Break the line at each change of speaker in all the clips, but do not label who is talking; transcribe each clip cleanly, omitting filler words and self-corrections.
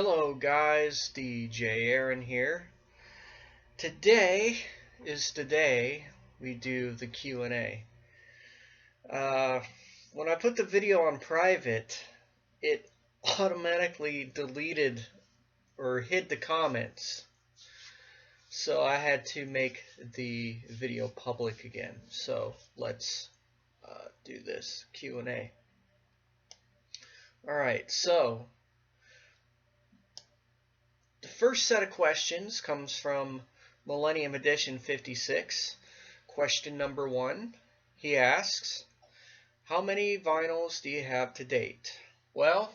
Hello guys, DJ Aaron here. Today is the day we do the Q&A. When I put the video on private, it automatically deleted or hid the comments. So I had to make the video public again. So let's do this Q&A. Alright, so the first set of questions comes from Millennium Edition 56. Question number 1. He asks, how many vinyls do you have to date? Well,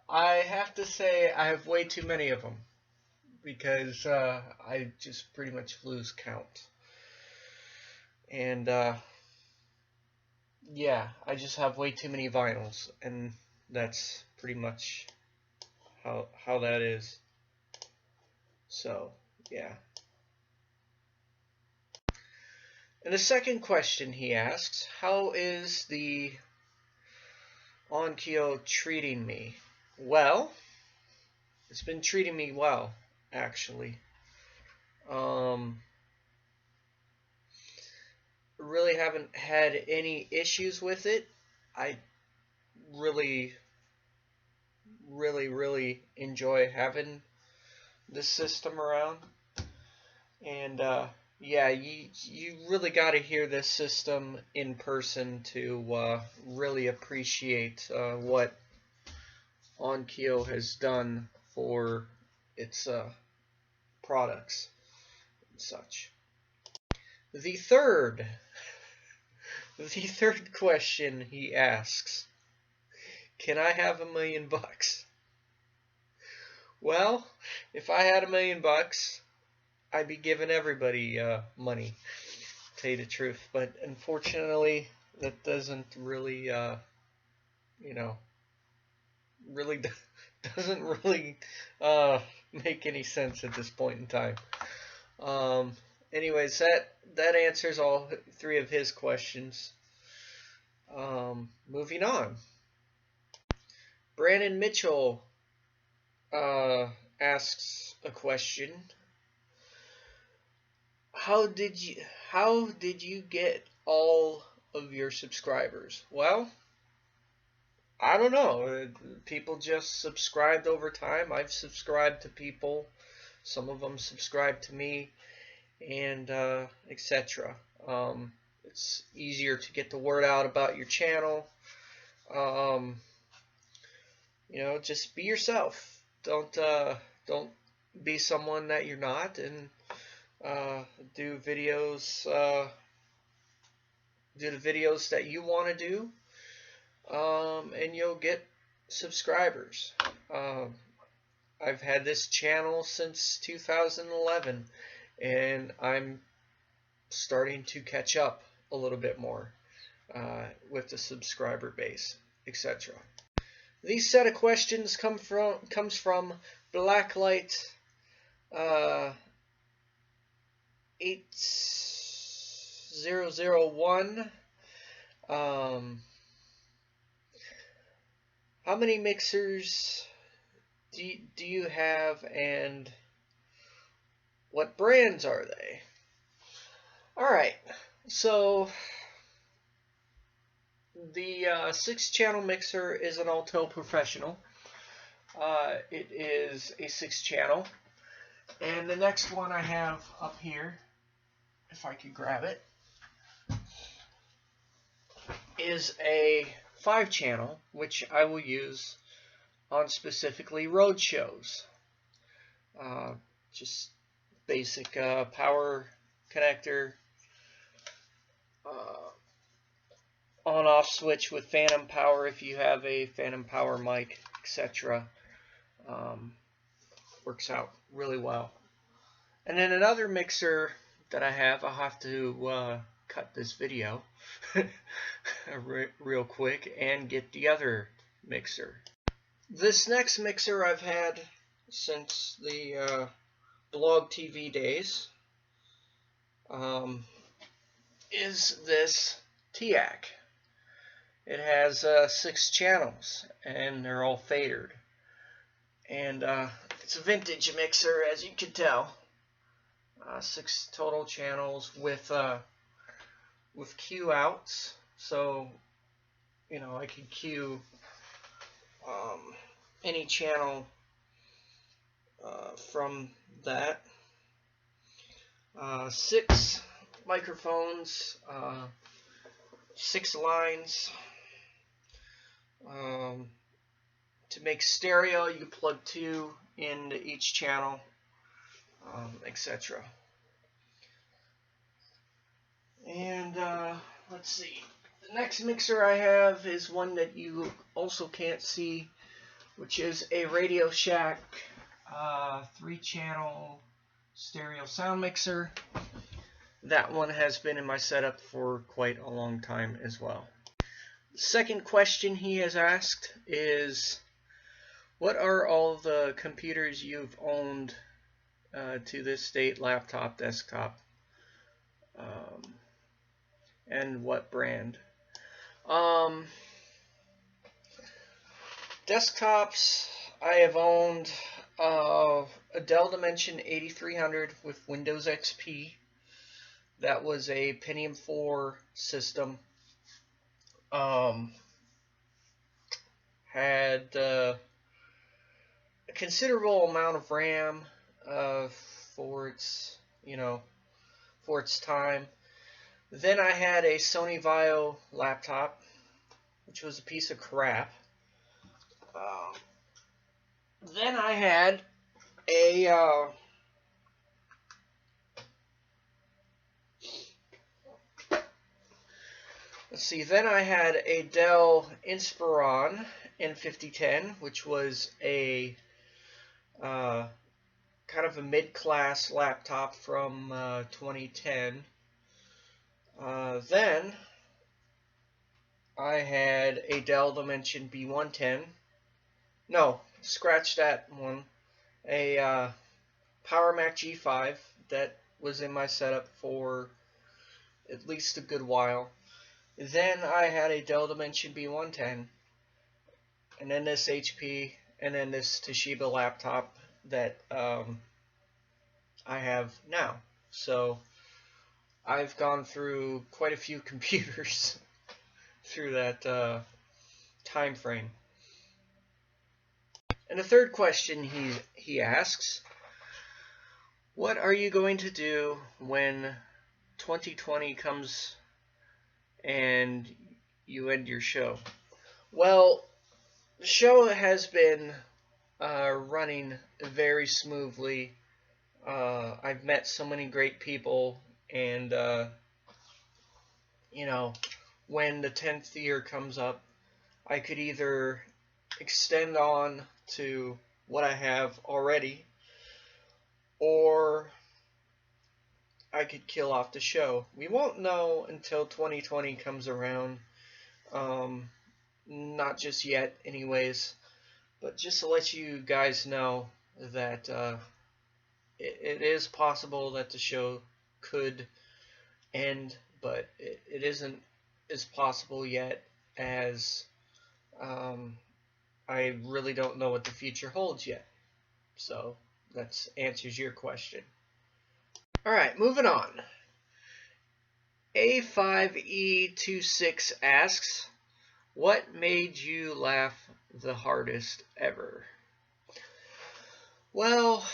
I have to say I have way too many of them because I just pretty much lose count. And yeah, I just have way too many vinyls, and that's pretty much how that is. So, yeah. And the second question he asks, how is the Onkyo treating me? Well, it's been treating me well, actually. Really haven't had any issues with it. I really enjoy having this system around. And yeah, you really got to hear this system in person to really appreciate what Onkyo has done for its products and such. The third question he asks, can I have $1 million? Well, if I had $1 million, I'd be giving everybody money, to tell you the truth. But unfortunately, that doesn't really, really doesn't really make any sense at this point in time. Anyways, that answers all 3 of his questions. Moving on. Brandon Mitchell asks a question. How did you get all of your subscribers? Well, I don't know. People just subscribed over time. I've subscribed to people. Some of them subscribed to me, and etc. It's easier to get the word out about your channel. Just be yourself. Don't be someone that you're not, and do videos. Do the videos that you want to do, and you'll get subscribers. I've had this channel since 2011, and I'm starting to catch up a little bit more with the subscriber base, etc. These set of questions comes from Blacklight 8001. How many mixers do you have, and what brands are they? Alright, so the 6-channel mixer is an Alto Professional. It is a 6-channel. And the next one I have up here, if I could grab it, is a 5-channel, which I will use on specifically road shows. Just basic power connector, on-off switch with phantom power if you have a phantom power mic, etc. Works out really well. And then another mixer that I have, I'll have to cut this video real quick and get the other mixer. This next mixer I've had since the blog TV days is this TEAC. It has 6 channels, and they're all fadered. And it's a vintage mixer, as you can tell. 6 total channels with cue outs, so I can cue any channel from that. 6 microphones, 6 lines. To make stereo, you can plug 2 into each channel, etc. And let's see. The next mixer I have is one that you also can't see, which is a Radio Shack 3-channel stereo sound mixer. That one has been in my setup for quite a long time as well. The second question he has asked is, what are all the computers you've owned to this date, laptop, desktop, and what brand? Desktops, I have owned a Dell Dimension 8300 with Windows XP. That was a Pentium 4 system. Had a considerable amount of RAM for its time. Then I had a Sony Vaio laptop, which was a piece of crap. Then I had a Dell Inspiron N5010, which was a kind of a mid-class laptop from 2010. Then I had a Dell Dimension B110. No, scratch that one. A PowerMac G5 that was in my setup for at least a good while. Then I had a Dell Dimension B110, and then this HP, and then this Toshiba laptop that I have now. So I've gone through quite a few computers through that time frame. And the third question he asks, what are you going to do when 2020 comes and you end your show? Well, the show has been running very smoothly. I've met so many great people, and when the 10th year comes up, I could either extend on to what I have already, or I could kill off the show. We won't know until 2020 comes around. Not just yet anyways, but just to let you guys know that it is possible that the show could end, but it isn't as possible yet, as I really don't know what the future holds yet. So that answers your question. Alright, moving on. A5E26 asks, what made you laugh the hardest ever? Well,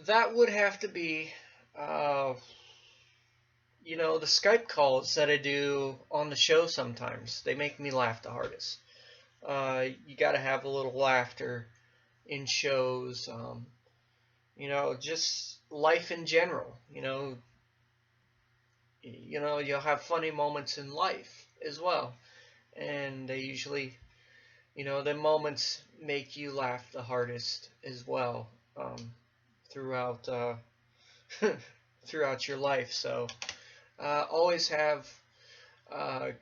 that would have to be, the Skype calls that I do on the show sometimes. They make me laugh the hardest. You gotta have a little laughter in shows, just life in general. You'll have funny moments in life as well. And they usually, the moments make you laugh the hardest as well, throughout throughout your life. So always have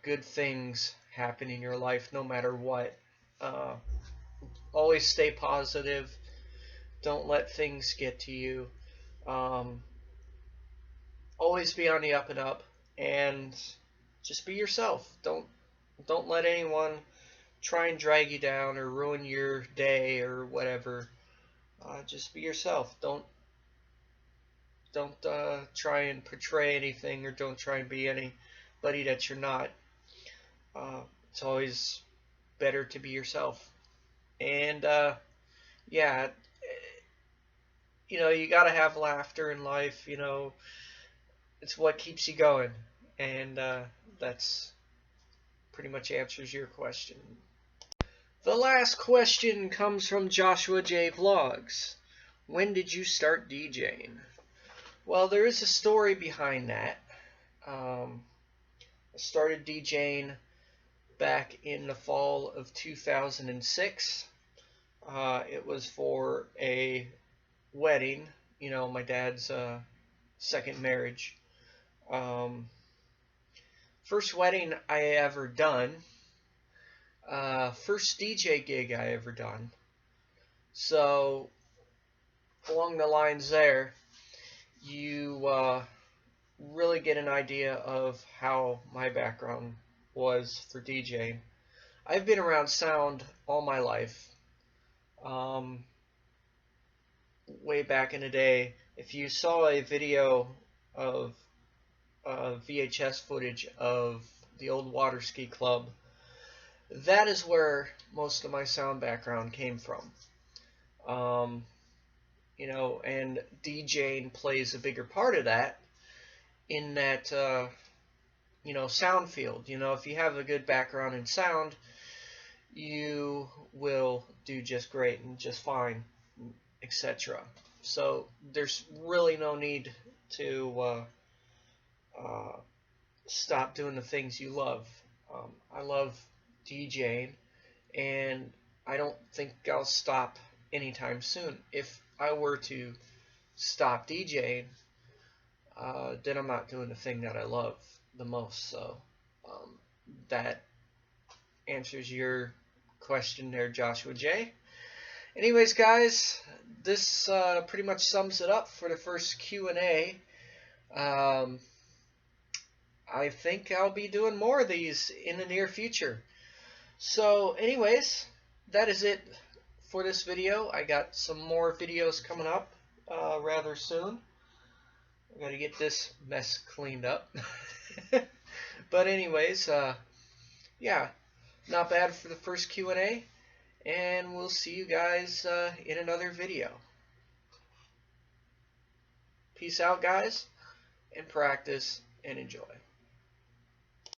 good things happen in your life, no matter what. Always stay positive. Don't let things get to you. Always be on the up and up, and just be yourself. Don't Don't let anyone try and drag you down or ruin your day or whatever. Just be yourself. Don't try and portray anything, or don't try and be anybody that you're not. It's always better to be yourself. And yeah, you got to have laughter in life. It's what keeps you going, and that's pretty much answers your question. The last question comes from Joshua J. Vlogs. When did you start DJing? Well, there is a story behind that. I started DJing back in the fall of 2006. It was for a wedding, my dad's second marriage. First wedding I ever done. First DJ gig I ever done. So, along the lines there, you really get an idea of how my background was for DJing. I've been around sound all my life. Way back in the day, if you saw a video of VHS footage of the old water ski club, that is where most of my sound background came from. And DJing plays a bigger part of that in that, sound field. If you have a good background in sound, you will do just great and just fine, etc. So there's really no need to stop doing the things you love. I love DJing, and I don't think I'll stop anytime soon. If I were to stop DJing, then I'm not doing the thing that I love the most. So that answers your question there, Joshua J. Anyways, guys, this pretty much sums it up for the first Q&A. I think I'll be doing more of these in the near future. So anyways, that is it for this video. I got some more videos coming up rather soon. I got to get this mess cleaned up. But anyways, yeah, not bad for the first Q&A. And we'll see you guys in another video. Peace out, guys, and practice and enjoy.